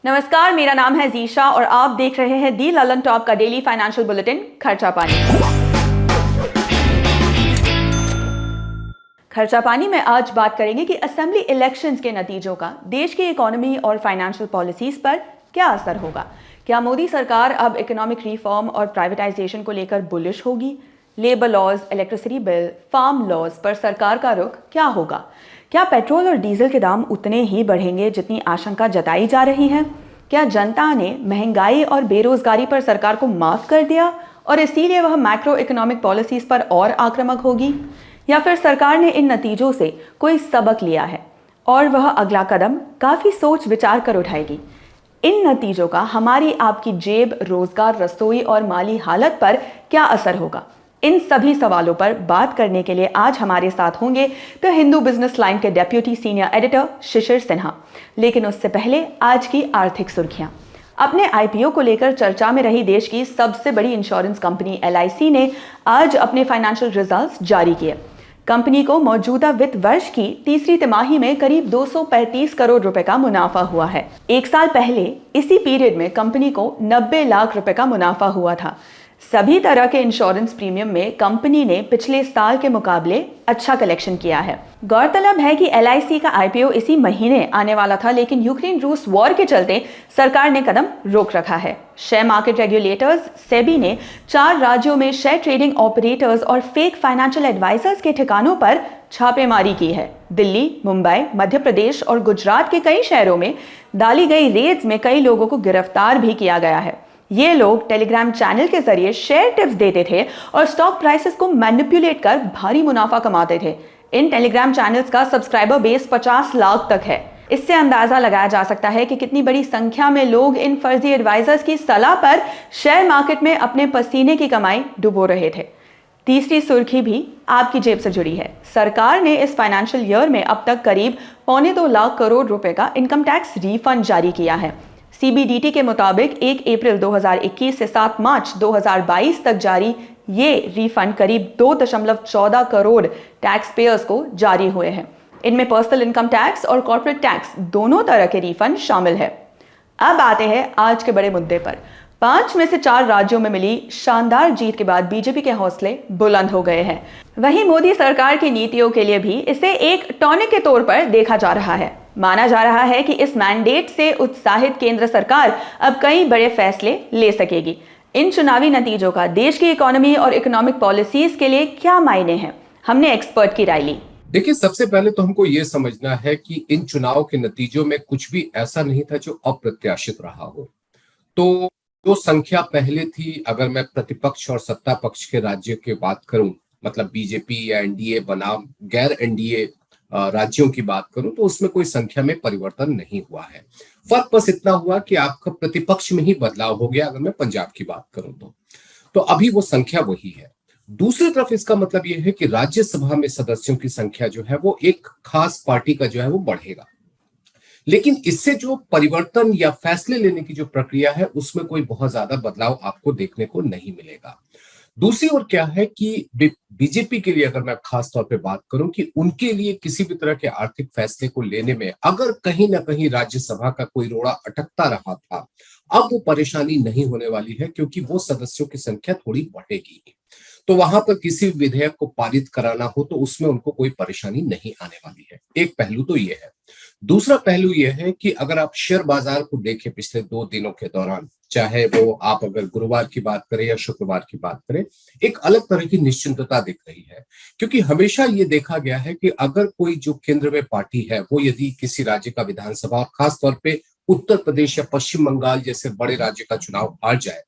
नमस्कार, मेरा नाम है जीशा और आप देख रहे हैं दी ललन टॉप का डेली फाइनेंशियल बुलेटिन खर्चा पानी। खर्चा पानी में आज बात करेंगे कि असेंबली इलेक्शंस के नतीजों का देश की इकोनॉमी और फाइनेंशियल पॉलिसीज पर क्या असर होगा। क्या मोदी सरकार अब इकोनॉमिक रिफॉर्म और प्राइवेटाइजेशन को लेकर बुलिश होगी? Labour laws, electricity bill, farm laws पर सरकार का रुख क्या होगा? क्या पेट्रोल और डीजल के दाम उतने ही बढ़ेंगे जितनी आशंका जताई जा रही है? क्या जनता ने महंगाई और बेरोजगारी पर सरकार को माफ कर दिया और इसीलिए वह मैक्रो इकोनॉमिक पॉलिसीज पर और आक्रामक होगी? या फिर सरकार ने इन नतीजों से कोई सबक लिया है और वह अगला कदम काफी सोच विचार कर उठाएगी? इन नतीजों का हमारी आपकी जेब, रोजगार, रसोई और माली हालत पर क्या असर होगा? इन सभी सवालों पर बात करने के लिए आज हमारे साथ होंगे द हिंदू बिजनेस लाइन के deputy senior editor Shishir Sinha. लेकिन उससे पहले आज की आर्थिक सुर्खियां। अपने आईपीओ को लेकर चर्चा में रही देश की सबसे बड़ी इंश्योरेंस कंपनी एलआईसी ने आज अपने फाइनेंशियल रिजल्ट्स जारी किए। कंपनी को मौजूदा वित्त वर्ष की तीसरी तिमाही में करीब 235 करोड़ रुपए का मुनाफा हुआ है। एक साल पहले इसी पीरियड में कंपनी को 90 लाख रुपए का मुनाफा हुआ था। सभी तरह के इंश्योरेंस प्रीमियम में कंपनी ने पिछले साल के मुकाबले अच्छा कलेक्शन किया है। गौरतलब है कि एलआईसी का आईपीओ इसी महीने आने वाला था, लेकिन यूक्रेन रूस वॉर के चलते सरकार ने कदम रोक रखा है। शेयर मार्केट रेगुलेटर्स सेबी ने 4 राज्यों में शेयर ट्रेडिंग ऑपरेटर्स और फेक फाइनेंशियल एडवाइजर्स के ठिकानों पर छापेमारी की है। दिल्ली, मुंबई, मध्य प्रदेश और गुजरात के कई शहरों में डाली गई रेड्स में कई लोगों को गिरफ्तार भी किया गया है। ये लोग टेलीग्राम चैनल के जरिए शेयर टिप्स देते थे और स्टॉक प्राइसेस को मैनिपुलेट कर भारी मुनाफा कमाते थे। इन टेलीग्राम चैनल्स का सब्सक्राइबर बेस 50 लाख तक है। इससे अंदाजा लगाया जा सकता है कि कितनी बड़ी संख्या में लोग इन फर्जी एडवाइजर्स की सलाह पर शेयर मार्केट में अपने पसीने की कमाई डुबो रहे थे। तीसरी सुर्खी भी आपकी जेब से जुड़ी है। सरकार ने इस फाइनेंशियल ईयर में अब तक करीब 2.25 लाख करोड़ रुपए का इनकम टैक्स रिफंड जारी किया है। सीबीडीटी के मुताबिक 1 अप्रैल 2021 से 7 मार्च 2022 तक जारी ये रिफंड करीब 2.14 करोड़ टैक्स पेयर्स को जारी हुए हैं। इनमें पर्सनल इनकम टैक्स और कॉर्पोरेट टैक्स दोनों तरह के रिफंड शामिल है। अब आते हैं आज के बड़े मुद्दे पर। 5 में से 4 राज्यों में मिली शानदार जीत के बाद बीजेपी के हौसले बुलंद हो गए हैं। वहीं मोदी सरकार की नीतियों के लिए भी इसे एक टॉनिक के तौर पर देखा जा रहा है। माना जा रहा है कि इस मैंडेट से उत्साहित केंद्र सरकार अब कई बड़े फैसले ले सकेगी। इन चुनावी नतीजों का देश की इकोनॉमी और इकोनॉमिक पॉलिसीज के लिए क्या मायने हैं, हमने एक्सपर्ट की राय ली। देखिए, सबसे पहले तो हमको ये समझना है कि इन चुनाव के नतीजों में कुछ भी ऐसा नहीं था जो अप्रत्याशित रहा हो। तो जो संख्या पहले थी, अगर मैं प्रतिपक्ष और सत्ता पक्ष के राज्य की बात करूं, मतलब बीजेपी या एनडीए बनाम गैर एनडीए राज्यों की बात करूं, तो उसमें कोई संख्या में परिवर्तन नहीं हुआ है। फर्क बस इतना हुआ कि आपका प्रतिपक्ष में ही बदलाव हो गया। अगर मैं पंजाब की बात करूं तो अभी वो संख्या वही है। दूसरी तरफ इसका मतलब यह है कि राज्यसभा में सदस्यों की संख्या जो है वो एक खास पार्टी का जो है वो बढ़ेगा, लेकिन इससे जो परिवर्तन या फैसले लेने की जो प्रक्रिया है उसमें कोई बहुत ज्यादा बदलाव आपको देखने को नहीं मिलेगा। दूसरी ओर क्या है कि बीजेपी के लिए अगर मैं खास तौर पे बात करूं कि उनके लिए किसी भी तरह के आर्थिक फैसले को लेने में अगर कहीं ना कहीं राज्यसभा का कोई रोड़ा अटकता रहा था, अब वो परेशानी नहीं होने वाली है, क्योंकि वो सदस्यों की संख्या थोड़ी बढ़ेगी। तो वहां पर किसी विधेयक को पारित कराना हो तो उसमें उनको कोई परेशानी नहीं आने वाली है। एक पहलू तो ये है। दूसरा पहलू यह है कि अगर आप शेयर बाजार को देखें पिछले 2 दिनों के दौरान, चाहे वो आप अगर गुरुवार की बात करें या शुक्रवार की बात करें, एक अलग तरह की निश्चिंतता दिख रही है। क्योंकि हमेशा ये देखा गया है कि अगर कोई जो केंद्र में पार्टी है वो यदि किसी राज्य का विधानसभा और खासतौर पे उत्तर प्रदेश या पश्चिम बंगाल जैसे बड़े राज्य का चुनाव हार जाए,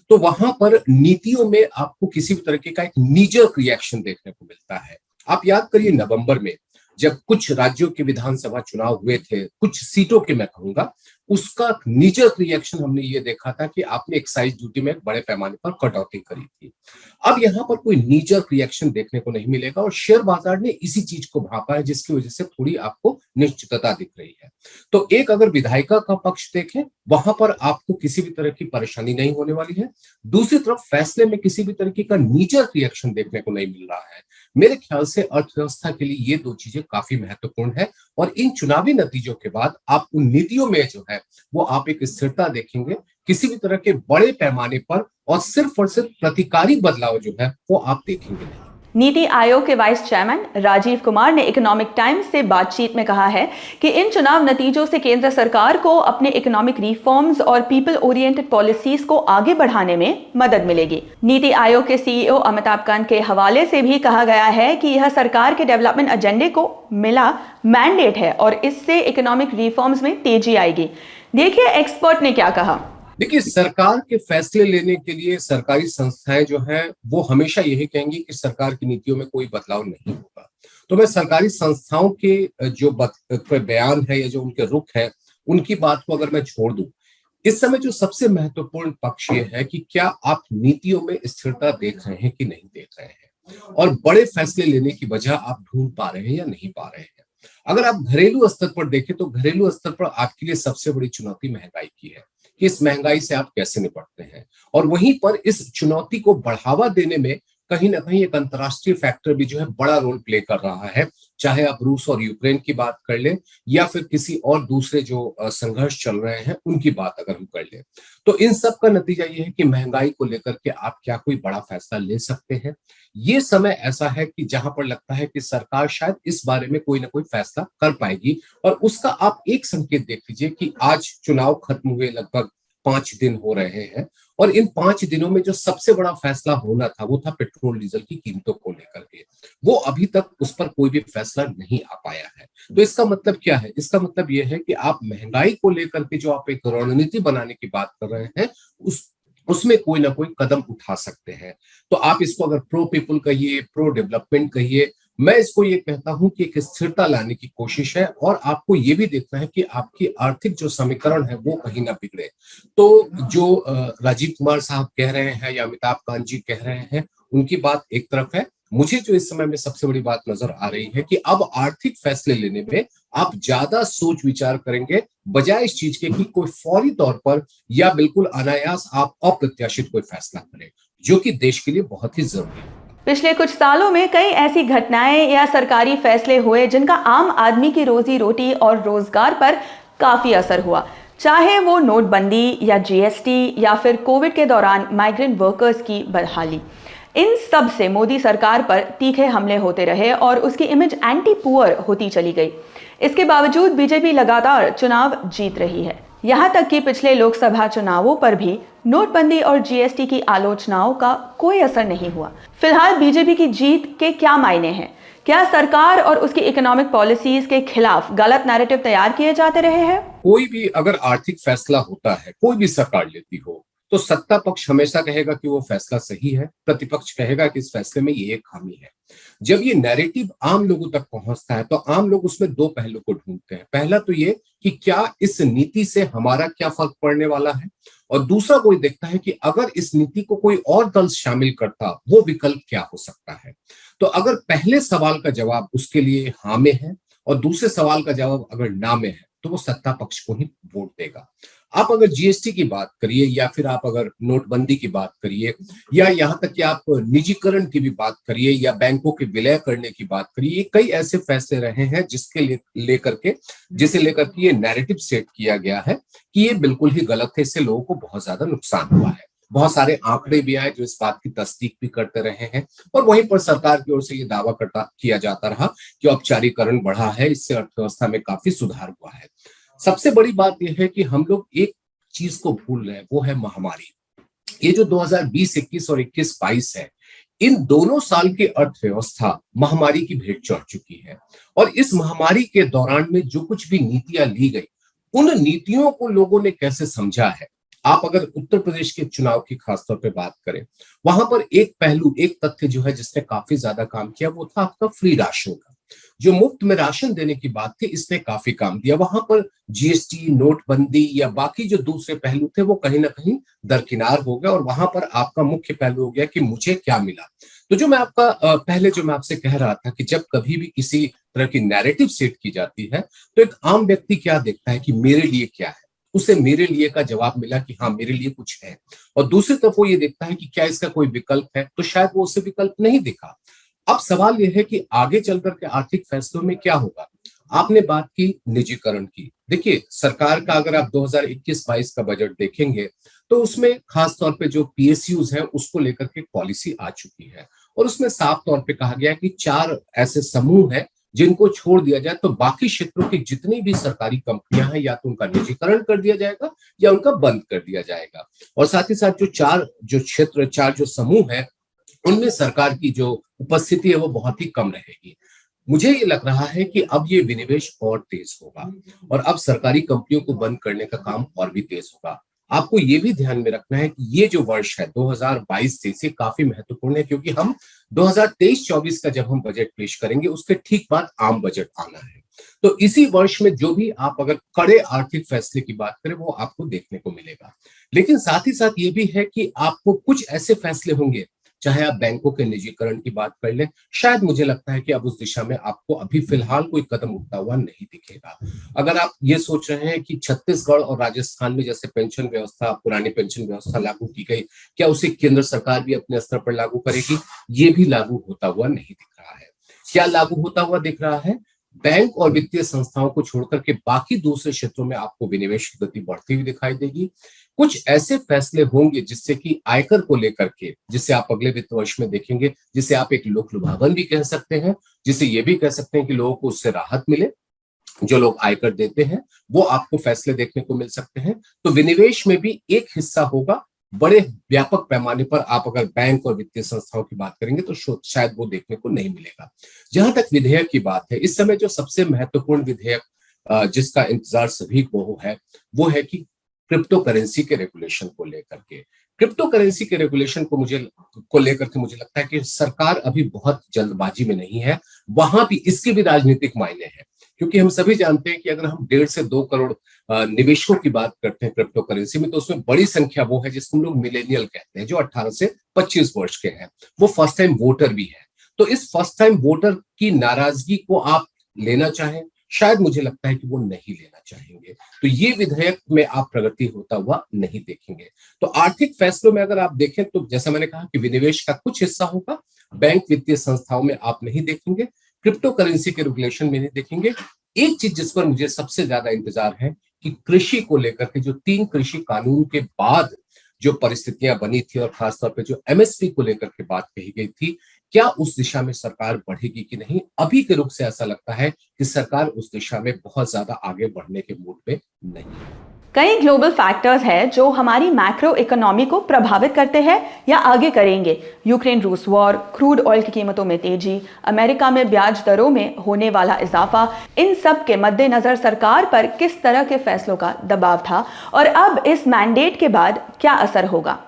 तो वहां पर नीतियों में आपको किसी भी तरीके का एक नीजर्क रिएक्शन देखने को मिलता है। आप याद करिए, नवंबर में जब कुछ राज्यों के विधानसभा चुनाव हुए थे, कुछ सीटों के मैं कहूंगा, उसका नीजर्क रिएक्शन हमने ये देखा था कि आपने एक्साइज ड्यूटी में एक बड़े पैमाने पर कटौती करी थी। अब यहाँ पर कोई नीजर्क रिएक्शन देखने को नहीं मिलेगा और शेयर बाजार ने इसी चीज को भापा है, जिसकी वजह से थोड़ी आपको निश्चितता दिख रही है। तो एक अगर विधायिका का पक्ष देखें, वहां पर आपको किसी भी तरह की परेशानी नहीं होने वाली है। दूसरी तरफ फैसले में किसी भी तरीके का नीजर्क रिएक्शन देखने को नहीं मिल रहा है। मेरे ख्याल से अर्थव्यवस्था के लिए ये 2 चीजें काफी महत्वपूर्ण है और इन चुनावी नतीजों के बाद आप उन नीतियों में जो है है वो आप एक स्थिरता देखेंगे, किसी भी तरह के बड़े पैमाने पर और सिर्फ प्रतिकारी बदलाव जो है वो आप देखेंगे नहीं। नीति आयोग के वाइस चेयरमैन राजीव कुमार ने इकोनॉमिक टाइम्स से बातचीत में कहा है कि इन चुनाव नतीजों से केंद्र सरकार को अपने इकोनॉमिक रिफॉर्म्स और पीपल ओरिएंटेड पॉलिसीज को आगे बढ़ाने में मदद मिलेगी। नीति आयोग के सीईओ अमिताभ कांत के हवाले से भी कहा गया है कि यह सरकार के डेवलपमेंट एजेंडे को मिला मैंडेट है और इससे इकोनॉमिक रिफॉर्म्स में तेजी आएगी। देखिए एक्सपर्ट ने क्या कहा। देखिए, सरकार के फैसले लेने के लिए सरकारी संस्थाएं जो हैं वो हमेशा यही कहेंगी कि सरकार की नीतियों में कोई बदलाव नहीं होगा। तो मैं सरकारी संस्थाओं के जो बयान है या जो उनके रुख है उनकी बात को अगर मैं छोड़ दूं, इस समय जो सबसे महत्वपूर्ण पक्ष ये है कि क्या आप नीतियों में स्थिरता देख रहे हैं कि नहीं देख रहे हैं, और बड़े फैसले लेने की वजह आप ढूंढ पा रहे हैं या नहीं पा रहे हैं। अगर आप घरेलू स्तर पर देखें तो घरेलू स्तर पर आपके लिए सबसे बड़ी चुनौती महंगाई की है कि इस महंगाई से आप कैसे निपटते हैं, और वहीं पर इस चुनौती को बढ़ावा देने में कहीं ना कहीं एक अंतर्राष्ट्रीय फैक्टर भी जो है बड़ा रोल प्ले कर रहा है। चाहे आप रूस और यूक्रेन की बात कर लें या फिर किसी और दूसरे जो संघर्ष चल रहे हैं उनकी बात अगर हम कर लें, तो इन सब का नतीजा ये है कि महंगाई को लेकर के आप क्या कोई बड़ा फैसला ले सकते हैं। ये समय ऐसा है कि जहां पर लगता है कि सरकार शायद इस बारे में कोई ना कोई फैसला कर पाएगी, और उसका आप एक संकेत देख लीजिए कि आज चुनाव खत्म हुए लगभग 5 दिन हो रहे हैं, और इन 5 दिनों में जो सबसे बड़ा फैसला होना था वो था पेट्रोल डीजल की कीमतों को लेकर के। वो अभी तक उस पर कोई भी फैसला नहीं आ पाया है। तो इसका मतलब क्या है? इसका मतलब ये है कि आप महंगाई को लेकर के जो आप एक रणनीति बनाने की बात कर रहे हैं उसमें कोई ना कोई कदम उठा सकते हैं। तो आप इसको अगर प्रो पीपल कहिए, प्रो डेवलपमेंट कहिए, मैं इसको ये कहता हूं कि एक स्थिरता लाने की कोशिश है, और आपको ये भी देखना है कि आपकी आर्थिक जो समीकरण है वो कहीं ना बिगड़े। तो जो राजीव कुमार साहब कह रहे हैं या अमिताभ कांत जी कह रहे हैं उनकी बात एक तरफ है, मुझे जो इस समय में सबसे बड़ी बात नजर आ रही है कि अब आर्थिक फैसले लेने में आप ज्यादा सोच विचार करेंगे बजाय इस चीज के कि कोई फौरी तौर पर या बिल्कुल अनायास आप अप्रत्याशित कोई फैसला करें, जो कि देश के लिए बहुत ही जरूरी है। पिछले कुछ सालों में कई ऐसी घटनाएं या सरकारी फैसले हुए जिनका आम आदमी की रोजी रोटी और रोजगार पर काफी असर हुआ, चाहे वो नोटबंदी या जीएसटी या फिर कोविड के दौरान माइग्रेंट वर्कर्स की बहाली। इन सब से मोदी सरकार पर तीखे हमले होते रहे और उसकी इमेज एंटी पुअर होती चली गई। इसके बावजूद बीजेपी लगातार चुनाव जीत रही है। यहाँ तक कि पिछले लोकसभा चुनावों पर भी नोटबंदी और जीएसटी की आलोचनाओं का कोई असर नहीं हुआ। फिलहाल बीजेपी की जीत के क्या मायने हैं? क्या सरकार और उसकी इकोनॉमिक पॉलिसीज के खिलाफ गलत नैरेटिव तैयार किए जाते रहे हैं? कोई भी अगर आर्थिक फैसला होता है, कोई भी सरकार लेती हो, तो सत्ता पक्ष हमेशा कहेगा कि वो फैसला सही है, प्रतिपक्ष कहेगा कि इस फैसले में ये एक खामी है। जब ये नैरेटिव आम लोगों तक पहुंचता है तो आम लोग उसमें दो पहलू को ढूंढते हैं। पहला तो ये कि क्या इस नीति से हमारा क्या फर्क पड़ने वाला है, और दूसरा कोई देखता है कि अगर इस नीति को कोई और दल शामिल करता वो विकल्प क्या हो सकता है। तो अगर पहले सवाल का जवाब उसके लिए हाँ में है और दूसरे सवाल का जवाब अगर ना में है तो वो सत्ता पक्ष को ही वोट देगा। आप अगर जीएसटी की बात करिए या फिर आप अगर नोटबंदी की बात करिए या यहां तक कि आप निजीकरण की भी बात करिए या बैंकों के विलय करने की बात करिए, कई ऐसे फैसले रहे हैं जिसे लेकर के ये नैरेटिव सेट किया गया है कि ये बिल्कुल ही गलत है, इससे लोगों को बहुत ज्यादा नुकसान हुआ है। बहुत सारे आंकड़े भी आए जो इस बात की तस्दीक भी करते रहे हैं, और वहीं पर सरकार की ओर से ये दावा किया जाता रहा कि औपचारीकरण बढ़ा है, इससे अर्थव्यवस्था में काफी सुधार हुआ है। सबसे बड़ी बात यह है कि हम लोग एक चीज को भूल रहे हैं, वो है महामारी। ये जो 2020, 21 और 21-22 है, इन दोनों साल की अर्थव्यवस्था महामारी की भेंट चढ़ चुकी है, और इस महामारी के दौरान में जो कुछ भी नीतियां ली गई उन नीतियों को लोगों ने कैसे समझा है। आप अगर उत्तर प्रदेश के चुनाव की खासतौर पे बात करें, वहां पर एक पहलू, एक तथ्य जो है जिसने काफी ज्यादा काम किया वो था आपका फ्री राशन का। जो मुफ्त में राशन देने की बात थी, इसने काफी काम दिया। वहां पर जीएसटी, नोटबंदी या बाकी जो दूसरे पहलू थे वो कहीं ना कहीं दरकिनार हो गए, और वहां पर आपका मुख्य पहलू हो गया कि मुझे क्या मिला। तो जो मैं आपसे कह रहा था कि जब कभी भी किसी तरह की नैरेटिव सेट की जाती है तो एक आम व्यक्ति क्या देखता है कि मेरे लिए क्या है, उसे मेरे लिए का जवाब मिला कि हाँ मेरे लिए कुछ है, और दूसरी तरफ वो ये देखता है कि क्या इसका कोई विकल्प है, तो शायद वो उसे विकल्प नहीं दिखा। अब सवाल यह है कि आगे चल करके आर्थिक फैसलों में क्या होगा। आपने बात की निजीकरण की। देखिए, सरकार का अगर आप 2021-22 का बजट देखेंगे तो उसमें खास तौर पे जो पीएसयूज है उसको लेकर के पॉलिसी आ चुकी है, और उसमें साफ तौर पे कहा गया है कि 4 ऐसे समूह हैं जिनको छोड़ दिया जाए, तो बाकी क्षेत्रों की जितनी भी सरकारी कंपनियां हैं या तो उनका निजीकरण कर दिया जाएगा या उनका बंद कर दिया जाएगा। और साथ ही साथ चार जो समूह है उनमें सरकार की जो उपस्थिति है वो बहुत ही कम रहेगी। मुझे ये लग रहा है कि अब ये विनिवेश और तेज होगा, और अब सरकारी कंपनियों को बंद करने का काम और भी तेज होगा। आपको ये भी ध्यान में रखना है कि ये जो वर्ष है 2022-23 से काफी महत्वपूर्ण है, क्योंकि हम 2023-24 का जब हम बजट पेश करेंगे उसके ठीक बाद आम बजट आना है। तो इसी वर्ष में जो भी आप अगर कड़े आर्थिक फैसले की बात करें वो आपको देखने को मिलेगा। लेकिन साथ ही साथ ये भी है कि आपको कुछ ऐसे फैसले होंगे, चाहे आप बैंकों के निजीकरण की बात कर लें, शायद मुझे लगता है कि अब उस दिशा में आपको अभी फिलहाल कोई कदम उठता हुआ नहीं दिखेगा। अगर आप ये सोच रहे हैं कि छत्तीसगढ़ और राजस्थान में जैसे पेंशन व्यवस्था, पुरानी पेंशन व्यवस्था लागू की गई, क्या उसे केंद्र सरकार भी अपने स्तर पर लागू करेगी? ये भी लागू होता हुआ नहीं दिख रहा है। क्या लागू होता हुआ दिख रहा है? बैंक और वित्तीय संस्थाओं को छोड़कर के बाकी दूसरे क्षेत्रों में आपको विनिवेश की गति बढ़ती हुई दिखाई देगी। कुछ ऐसे फैसले होंगे जिससे कि आयकर को लेकर के, जिसे आप अगले वित्त वर्ष में देखेंगे, जिसे आप एक लोक लुभावन भी कह सकते हैं, जिसे ये भी कह सकते हैं कि लोगों को उससे राहत मिले, जो लोग आयकर देते हैं, वो आपको फैसले देखने को मिल सकते हैं। तो विनिवेश में भी एक हिस्सा होगा, बड़े व्यापक पैमाने पर आप अगर बैंक और वित्तीय संस्थाओं की बात करेंगे तो शायद वो देखने को नहीं मिलेगा। जहां तक विधेयक की बात है, इस समय जो सबसे महत्वपूर्ण विधेयक जिसका इंतजार सभी को है, वो है कि क्रिप्टो करेंसी के रेगुलेशन को लेकर के। क्रिप्टो करेंसी के रेगुलेशन को लेकर के मुझे लगता है कि सरकार अभी बहुत जल्दबाजी में नहीं है। वहां भी इसके भी राजनीतिक मायने हैं, क्योंकि हम सभी जानते हैं कि अगर हम 1.5 से 2 करोड़ निवेशकों की बात करते हैं क्रिप्टो करेंसी में, तो उसमें बड़ी संख्या वो है जिसको हम लोग मिलेनियल कहते हैं, जो 18 से 25 वर्ष के हैं। वो फर्स्ट टाइम वोटर भी है। तो इस फर्स्ट टाइम वोटर की नाराजगी को आप लेना चाहें, शायद मुझे लगता है कि वो नहीं लेना चाहेंगे। तो ये विधेयक में आप प्रगति होता हुआ नहीं देखेंगे। तो आर्थिक फैसलों में अगर आप देखें तो जैसा मैंने कहा कि विनिवेश का कुछ हिस्सा होगा, बैंक वित्तीय संस्थाओं में आप नहीं देखेंगे, क्रिप्टो करेंसी के रेगुलेशन में नहीं देखेंगे। एक चीज जिस पर मुझे सबसे ज्यादा इंतजार है कि कृषि को लेकर के जो 3 कृषि कानून के बाद जो परिस्थितियां बनी थी, और खासतौर पे जो एमएसपी को लेकर के बात कही गई थी, क्या उस दिशा में सरकार बढ़ेगी कि नहीं? अभी के रुख से ऐसा लगता है कि सरकार उस दिशा में बहुत ज्यादा आगे बढ़ने के मूड में नहीं है। कई ग्लोबल फैक्टर्स हैं जो हमारी मैक्रो इकोनॉमी को प्रभावित करते हैं या आगे करेंगे। यूक्रेन रूस वॉर, क्रूड ऑयल की कीमतों में तेजी, अमेरिका में ब्याज दरों में होने वाला इजाफा, इन सब के मद्देनजर सरकार पर किस तरह के फैसलों का दबाव था और अब इस मैंडेट के बाद क्या असर होगा,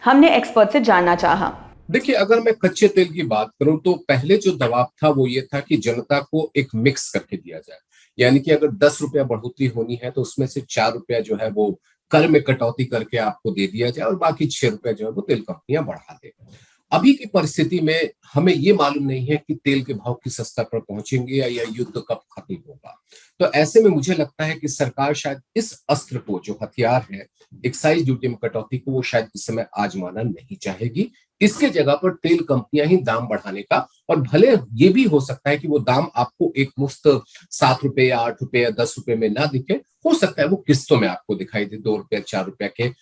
हमने एक्सपर्ट से जानना चाहा। देखिए, अगर मैं कच्चे तेल की बात करूं तो पहले जो दबाव था वो ये था कि जनता को एक मिक्स करके दिया जाए, यानी कि अगर 10 रुपया बढ़ोतरी होनी है तो उसमें से 4 रुपया जो है वो कर में कटौती करके आपको दे दिया जाए, और बाकी 6 रुपया जो है वो तेल कंपनियां बढ़ा दे। अभी की परिस्थिति में हमें ये मालूम नहीं है कि तेल के भाव किस स्तर पर पहुंचेंगे या यह युद्ध कब खत्म होगा। तो ऐसे में मुझे लगता है कि सरकार शायद इस अस्त्र को, जो हथियार है एक्साइज ड्यूटी में कटौती को, वो शायद इस समय आजमाना नहीं चाहेगी। इसके जगह पर तेल कंपनियां ही दाम बढ़ाने का, और भले ये भी हो सकता है कि वो दाम आपको एक मुश्त 7 रुपए या 8 रुपए या 10 रुपए में ना दिखे, हो सकता है वो किस्तों में आपको दिखाई दे, 2 रुपए 4 रुपए के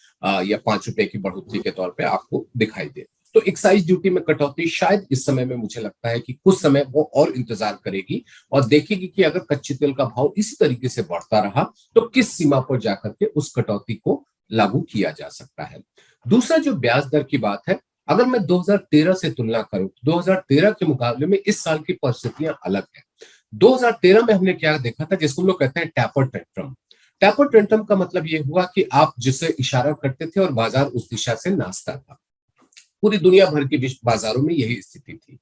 या 5 रुपए की बढ़ोतरी के तौर पे आपको दिखाई दे। तो एक्साइज ड्यूटी में कटौती शायद इस समय में मुझे लगता है कि कुछ समय वो और इंतजार करेगी और देखेगी कि अगर कच्चे तेल का भाव इसी तरीके से बढ़ता रहा तो किस सीमा पर जाकर के उस कटौती को लागू किया जा सकता है। दूसरा जो ब्याज दर की बात है, अगर मैं 2013 से तुलना करूं, 2013 के मुकाबले में इस साल की परिस्थितियां अलग है। 2013 में हमने क्या देखा था, जिसको लोग कहते हैं टैपर टेंट्रम। टैपर टेंट्रम का मतलब ये हुआ कि आप जिसे इशारा करते थे और बाजार उस दिशा से नाचता था। पूरी दुनिया भर की विश्व बाजारों में यही स्थिति थी।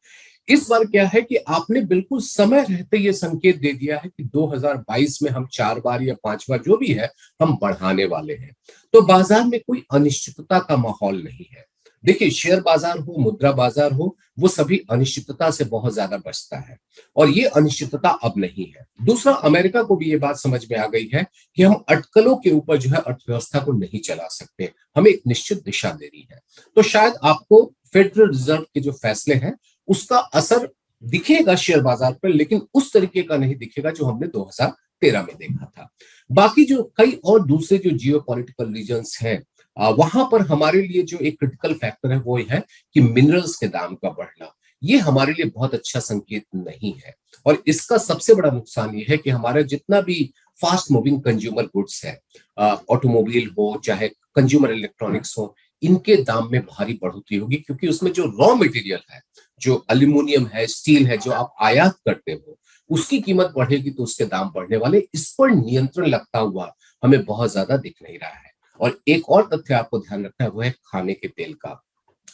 इस बार क्या है कि आपने बिल्कुल समय रहते ये संकेत दे दिया है कि 2022 में हम 4 बार या 5 बार जो भी है हम बढ़ाने वाले हैं। तो बाजार में कोई अनिश्चितता का माहौल नहीं है। देखिए, शेयर बाजार हो, मुद्रा बाजार हो, वो सभी अनिश्चितता से बहुत ज्यादा बचता है, और ये अनिश्चितता अब नहीं है। दूसरा, अमेरिका को भी ये बात समझ में आ गई है कि हम अटकलों के ऊपर जो है अर्थव्यवस्था को नहीं चला सकते, हमें एक निश्चित दिशा देनी है। तो शायद आपको फेडरल रिजर्व के जो फैसले हैं उसका असर दिखेगा शेयर बाजार पर, लेकिन उस तरीके का नहीं दिखेगा जो हमने 2013 में देखा था। बाकी जो कई और दूसरे जो जियो पॉलिटिकल रीजन्स हैं, वहां पर हमारे लिए जो एक क्रिटिकल फैक्टर है वो है कि मिनरल्स के दाम का बढ़ना। ये हमारे लिए बहुत अच्छा संकेत नहीं है, और इसका सबसे बड़ा नुकसान ये है कि हमारा जितना भी फास्ट मूविंग कंज्यूमर गुड्स है, ऑटोमोबाइल हो चाहे कंज्यूमर इलेक्ट्रॉनिक्स हो, इनके दाम में भारी बढ़ोतरी होगी, क्योंकि उसमें जो रॉ मटेरियल है, जो अल्यूमिनियम है, स्टील है, जो आप आयात करते हो, उसकी कीमत बढ़ेगी तो उसके दाम बढ़ने वाले। इस पर नियंत्रण लगता हुआ हमें बहुत ज्यादा दिख नहीं रहा है। और एक और तथ्य आपको ध्यान रखना है, वो है खाने के तेल का।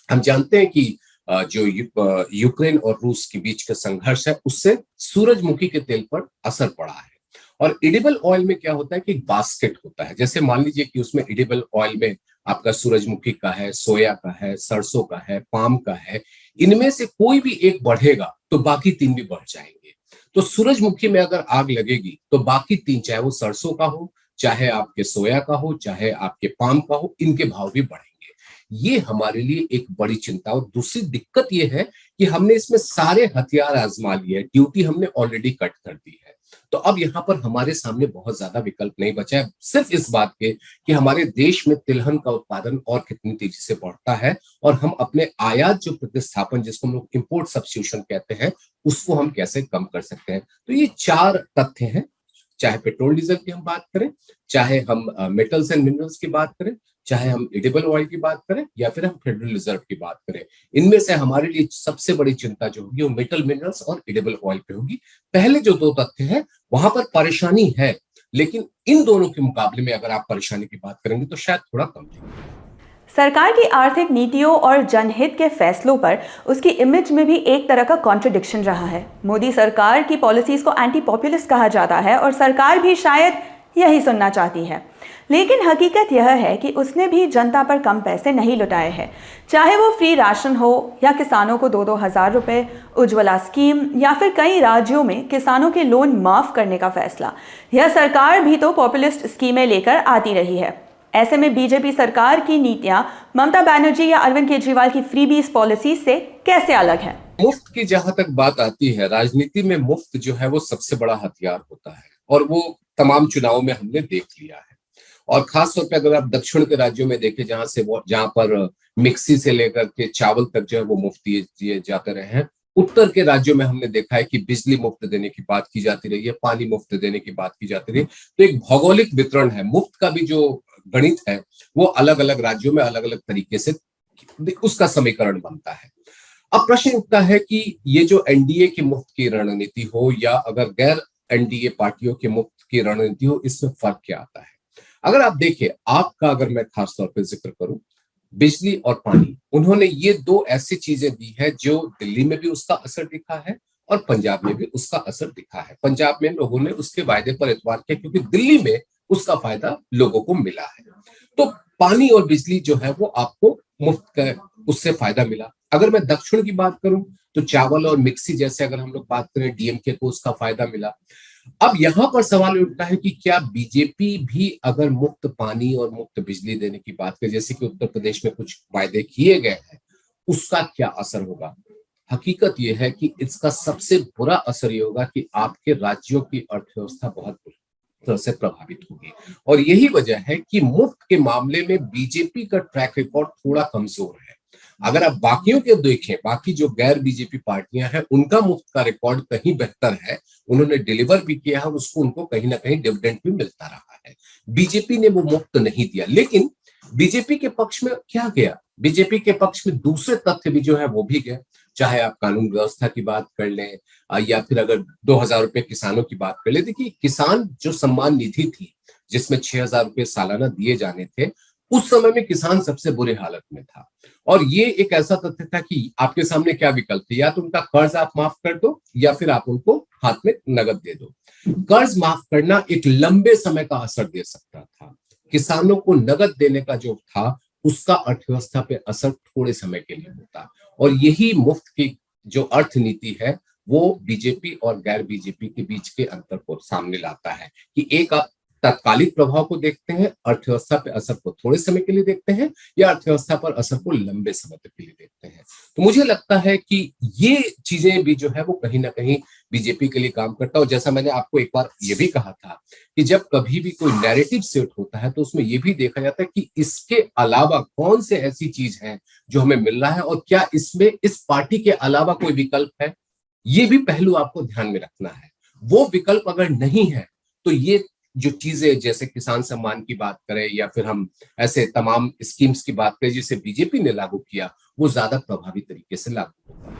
हम जानते हैं कि जो यूक्रेन और रूस के बीच का संघर्ष है, उससे सूरजमुखी के तेल पर असर पड़ा है। और एडिबल ऑयल में क्या होता है कि एक बास्केट होता है। जैसे मान लीजिए कि उसमें एडिबल ऑयल में आपका सूरजमुखी का है, सोया का है, सरसों का है, पाम का है। इनमें से कोई भी एक बढ़ेगा तो बाकी तीन भी बढ़ जाएंगे। तो सूरजमुखी में अगर आग लगेगी तो बाकी तीन, चाहे वो सरसों का हो, चाहे आपके सोया का हो, चाहे आपके पाम का हो, इनके भाव भी बढ़ेंगे। ये हमारे लिए एक बड़ी चिंता। और दूसरी दिक्कत ये है कि हमने इसमें सारे हथियार आजमा लिए, ड्यूटी हमने ऑलरेडी कट कर दी है। तो अब यहाँ पर हमारे सामने बहुत ज्यादा विकल्प नहीं बचा है, सिर्फ इस बात के कि हमारे देश में तिलहन का उत्पादन और कितनी तेजी से बढ़ता है, और हम अपने आयात जो प्रतिस्थापन, जिसको हम लोग इंपोर्ट सब्स्टिट्यूशन कहते हैं, उसको हम कैसे कम कर सकते हैं। तो ये चार तथ्य हैं, चाहे पेट्रोल डीजल की हम बात करें, चाहे हम मेटल्स एंड मिनरल्स की बात करें, चाहे हम एडिबल ऑयल की बात करें, या फिर हम फेडरल रिजर्व की बात करें। इनमें से हमारे लिए सबसे बड़ी चिंता जो होगी वो मेटल मिनरल्स और एडिबल ऑयल पे होगी। पहले जो दो तथ्य हैं वहां पर परेशानी है, लेकिन इन दोनों के मुकाबले में अगर आप परेशानी की बात करेंगे तो शायद थोड़ा कम है। सरकार की आर्थिक नीतियों और जनहित के फैसलों पर उसकी इमेज में भी एक तरह का कॉन्ट्रडिक्शन रहा है। मोदी सरकार की पॉलिसीज को एंटी पॉपुलिस्ट कहा जाता है और सरकार भी शायद यही सुनना चाहती है, लेकिन हकीकत यह है कि उसने भी जनता पर कम पैसे नहीं लुटाए हैं। चाहे वो फ्री राशन हो या किसानों को 2-2 हज़ार रुपये, उज्ज्वला स्कीम, या फिर कई राज्यों में किसानों के लोन माफ करने का फैसला, यह सरकार भी तो पॉपुलिस्ट स्कीमें लेकर आती रही है। ऐसे में बीजेपी सरकार की नीतियां ममता बनर्जी या अरविंद केजरीवाल की फ्रीबीज पॉलिसी से कैसे अलग है? मुफ्त की जहां तक बात आती है, राजनीति में मुफ्त जो है वो सबसे बड़ा हथियार होता है, और वो तमाम चुनावों में हमने देख लिया है। और खासतौर पे अगर आप दक्षिण के राज्यों में देखें, जहां पर मिक्सी से लेकर के चावल तक जो है वो मुफ्त दिए जाते रहे हैं। उत्तर के राज्यों में हमने देखा है कि बिजली मुफ्त देने की बात की जाती रही है, पानी मुफ्त देने की बात की जाती रही। तो एक भौगोलिक वितरण है, मुफ्त का भी जो गणित है वो अलग अलग राज्यों में अलग अलग तरीके से उसका समीकरण बनता है। अब प्रश्न उठता है कि ये जो एनडीए की मुफ्त की रणनीति हो या अगर गैर एनडीए पार्टियों की मुफ्त की रणनीति हो, इसमें फर्क क्या आता है? अगर आप देखिए, आपका अगर मैं खास तौर पर जिक्र करूं, बिजली और पानी, उन्होंने ये दो ऐसी चीजें दी है जो दिल्ली में भी उसका असर दिखा है और पंजाब में भी उसका असर दिखा है। पंजाब में लोगों ने उसके वायदे पर एतबार किया क्योंकि दिल्ली में उसका फायदा लोगों को मिला है। तो पानी और बिजली जो है वो आपको मुफ्त का उससे फायदा मिला। अगर मैं दक्षिण की बात करूं तो चावल और मिक्सी जैसे अगर हम लोग बात करें, डीएमके को उसका फायदा मिला। अब यहां पर सवाल उठता है कि क्या बीजेपी भी अगर मुफ्त पानी और मुफ्त बिजली देने की बात करे, जैसे कि उत्तर प्रदेश में कुछ वायदे किए गए हैं, उसका क्या असर होगा? हकीकत यह है कि इसका सबसे बुरा असर ये होगा कि आपके राज्यों की अर्थव्यवस्था बहुत बुरी तरह से प्रभावित होगी। और यही वजह है कि मुफ्त के मामले में बीजेपी का ट्रैक रिकॉर्ड थोड़ा कमजोर है। अगर आप बाकियों के देखें, बाकी जो गैर बीजेपी पार्टियां हैं, उनका मुफ्त का रिकॉर्ड कहीं बेहतर है। उन्होंने डिलीवर भी किया है, उसको उनको कहीं ना कहीं डिविडेंड भी मिलता रहा है। बीजेपी ने वो मुफ्त नहीं दिया। लेकिन बीजेपी के पक्ष में क्या गया? बीजेपी के पक्ष में दूसरे तथ्य भी जो है वो भी गए। चाहे आप कानून व्यवस्था की बात कर लें या फिर अगर 2,000 रुपए किसानों की बात कर ले। देखिए, किसान जो सम्मान निधि थी जिसमें 6,000 रुपए सालाना दिए जाने थे, उस समय में किसान सबसे बुरी हालत में था। और ये एक ऐसा तथ्य था कि आपके सामने क्या विकल्प थे, या तो उनका कर्ज आप माफ कर दो या फिर आप उनको हाथ में नगद दे दो। कर्ज माफ करना एक लंबे समय का असर दे सकता था, किसानों को नगद देने का जो था उसका अर्थव्यवस्था पे असर थोड़े समय के लिए होता। और यही मुफ्त की जो अर्थनीति है वो बीजेपी और गैर बीजेपी के बीच के अंतर को सामने लाता है कि एक तात्कालिक प्रभाव को देखते हैं, अर्थव्यवस्था पे असर को थोड़े समय के लिए देखते हैं, या अर्थव्यवस्था पर असर को लंबे समय तक के लिए देखते हैं। तो मुझे लगता है कि ये चीजें भी जो है वो कहीं ना कहीं बीजेपी के लिए काम करता है। और जैसा मैंने आपको एक बार ये भी कहा था कि जब कभी भी कोई नैरेटिव सेट होता है तो उसमें ये भी देखा जाता है कि इसके अलावा कौन से ऐसी चीज है जो हमें मिल रहा है, और क्या इसमें इस पार्टी के अलावा कोई विकल्प है। ये भी पहलू आपको ध्यान में रखना है। वो विकल्प अगर नहीं है तो ये जो चीजें, जैसे किसान सम्मान की बात करें या फिर हम ऐसे तमाम स्कीम्स की बात करें जिसे बीजेपी ने लागू किया, वो ज्यादा प्रभावी तरीके से लागू होगा।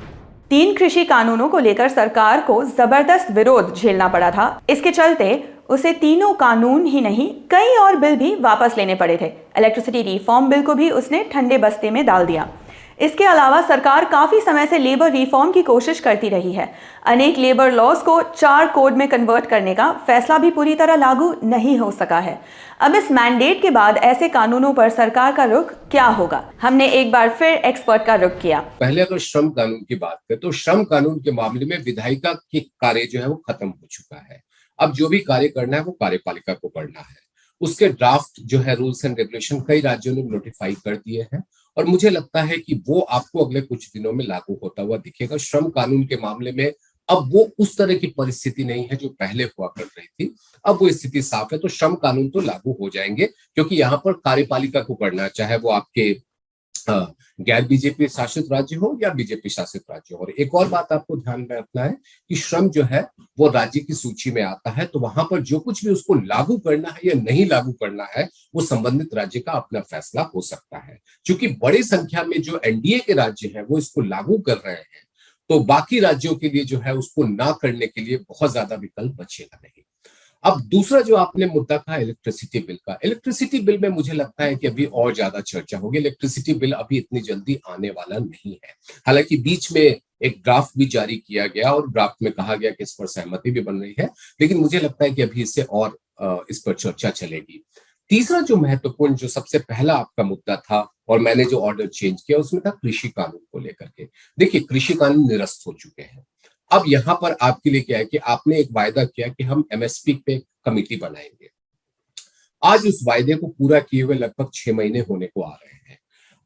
3 कृषि कानूनों को लेकर सरकार को जबरदस्त विरोध झेलना पड़ा था। इसके चलते उसे तीनों कानून ही नहीं, कई और बिल भी वापस लेने पड़े थे। इलेक्ट्रिसिटी रिफॉर्म बिल को भी उसने ठंडे बस्ते में डाल दिया। इसके अलावा सरकार काफी समय से लेबर रिफॉर्म की कोशिश करती रही है। अनेक लेबर लॉज को 4 कोड में कन्वर्ट करने का फैसला भी पूरी तरह लागू नहीं हो सका है। अब इस मैंडेट के बाद ऐसे कानूनों पर सरकार का रुख क्या होगा? हमने एक बार फिर एक्सपर्ट का रुख किया। पहले अगर श्रम कानून की बात करें तो श्रम कानून के मामले में विधायिका के कार्य जो है वो खत्म हो चुका है। अब जो भी कार्य करना है वो कार्यपालिका को करना है। उसके ड्राफ्ट जो है रूल्स एंड रेगुलेशन कई राज्यों ने नोटिफाई कर दिए हैं, और मुझे लगता है कि वो आपको अगले कुछ दिनों में लागू होता हुआ दिखेगा। श्रम कानून के मामले में अब वो उस तरह की परिस्थिति नहीं है जो पहले हुआ कर रही थी। अब वो स्थिति साफ है, तो श्रम कानून तो लागू हो जाएंगे, क्योंकि यहाँ पर कार्यपालिका को करना है, चाहे वो आपके गैर बीजेपी शासित राज्य हो या बीजेपी शासित राज्य हो। और एक और बात आपको ध्यान में रखना है कि श्रम जो है वो राज्य की सूची में आता है, तो वहां पर जो कुछ भी उसको लागू करना है या नहीं लागू करना है वो संबंधित राज्य का अपना फैसला हो सकता है। क्योंकि बड़ी संख्या में जो एनडीए के राज्य हैं वो इसको लागू कर रहे हैं, तो बाकी राज्यों के लिए जो है उसको ना करने के लिए बहुत ज्यादा विकल्प बचेगा नहीं। अब दूसरा जो आपने मुद्दा कहा इलेक्ट्रिसिटी बिल का, इलेक्ट्रिसिटी बिल में मुझे लगता है कि अभी और ज्यादा चर्चा होगी। इलेक्ट्रिसिटी बिल अभी इतनी जल्दी आने वाला नहीं है। हालांकि बीच में एक ड्राफ्ट भी जारी किया गया और ड्राफ्ट में कहा गया कि इस पर सहमति भी बन रही है, लेकिन मुझे लगता है कि अभी इससे और इस पर चर्चा चलेगी। तीसरा जो महत्वपूर्ण, जो सबसे पहला आपका मुद्दा था और मैंने जो ऑर्डर चेंज किया उसमें था कृषि कानून को लेकर के। देखिए, कृषि कानून निरस्त हो चुके हैं। अब यहाँ पर आपके लिए क्या है कि आपने एक वायदा किया कि हम एमएसपी पे कमेटी बनाएंगे। आज उस वायदे को पूरा किए हुए लगभग 6 महीने होने को आ रहे हैं।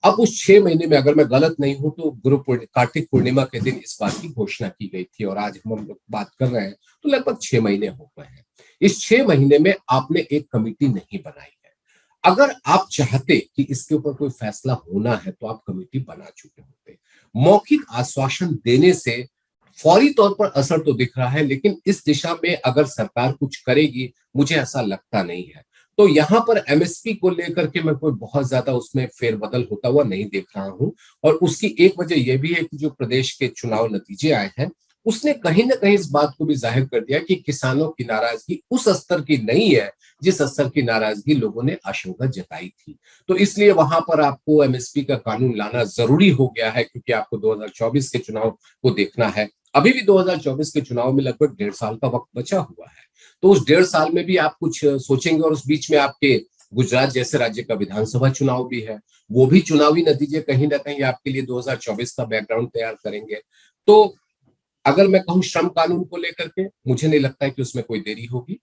अब उस 6 महीने में अगर मैं गलत नहीं हूं तो कार्तिक पूर्णिमा के दिन इस बात की घोषणा की गई थी, और आज हम लोग बात कर रहे हैं तो लगभग 6 महीने हो गए हैं। इस 6 महीने में आपने एक कमेटी नहीं बनाई है। अगर आप चाहते कि इसके ऊपर कोई फैसला होना है तो आप कमेटी बना चुके होते। मौखिक आश्वासन देने से फौरी तौर पर असर तो दिख रहा है, लेकिन इस दिशा में अगर सरकार कुछ करेगी मुझे ऐसा लगता नहीं है। तो यहाँ पर एमएसपी को लेकर के मैं कोई बहुत ज्यादा उसमें फेरबदल होता हुआ नहीं देख रहा हूं। और उसकी एक वजह यह भी है कि जो प्रदेश के चुनाव नतीजे आए हैं उसने कहीं ना कहीं इस बात को भी जाहिर कर दिया कि किसानों की नाराजगी उस स्तर की नहीं है जिस स्तर की नाराजगी लोगों ने आशंका जताई थी। तो इसलिए वहां पर आपको एमएसपी का कानून लाना जरूरी हो गया है, क्योंकि आपको 2024 के चुनाव को देखना है। अभी भी 2024 के चुनाव में लगभग 1.5 साल का वक्त बचा हुआ है, तो उस 1.5 साल में भी आप कुछ सोचेंगे। और उस बीच में आपके गुजरात जैसे राज्य का विधानसभा चुनाव भी है, वो भी चुनावी नतीजे कहीं ना कहीं आपके लिए 2024 का बैकग्राउंड तैयार करेंगे। तो अगर मैं कहूँ श्रम कानून को लेकर के, मुझे नहीं लगता है कि उसमें कोई देरी होगी।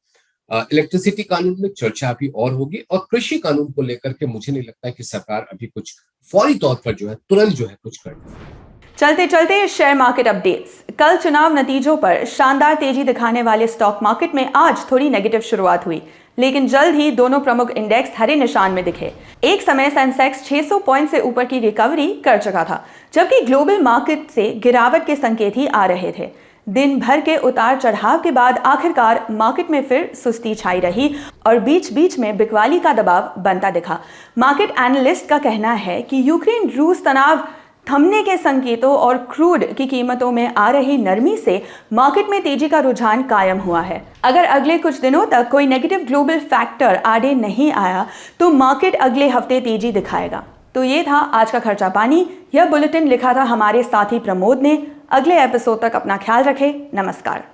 इलेक्ट्रिसिटी कानून में चर्चा अभी और होगी, और कृषि कानून को लेकर के मुझे नहीं लगता है कि सरकार अभी कुछ फौरी तौर पर जो है तुरंत जो है कुछ करनी। चलते चलते शेयर मार्केट अपडेट्स। कल चुनाव नतीजों पर शानदार तेजी दिखाने वाले स्टॉक मार्केट में आज थोड़ी नेगेटिव शुरुआत हुई, लेकिन जल्द ही दोनों प्रमुख इंडेक्स हरे निशान में दिखे। एक समय सेंसेक्स 600 पॉइंट से ऊपर की रिकवरी कर चुका था, जबकि ग्लोबल मार्केट से गिरावट के संकेत ही आ रहे थे। दिन भर के उतार चढ़ाव के बाद आखिरकार मार्केट में फिर सुस्ती छाई रही और बीच बीच में बिकवाली का दबाव बनता दिखा। मार्केट एनालिस्ट का कहना है कि यूक्रेन रूस तनाव थमने के संकेतों और क्रूड की कीमतों में आ रही नरमी से मार्केट में तेजी का रुझान कायम हुआ है। अगर अगले कुछ दिनों तक कोई नेगेटिव ग्लोबल फैक्टर आड़े नहीं आया तो मार्केट अगले हफ्ते तेजी दिखाएगा। तो ये था आज का खर्चा पानी। यह बुलेटिन लिखा था हमारे साथी प्रमोद ने। अगले एपिसोड तक अपना ख्याल रखें। नमस्कार।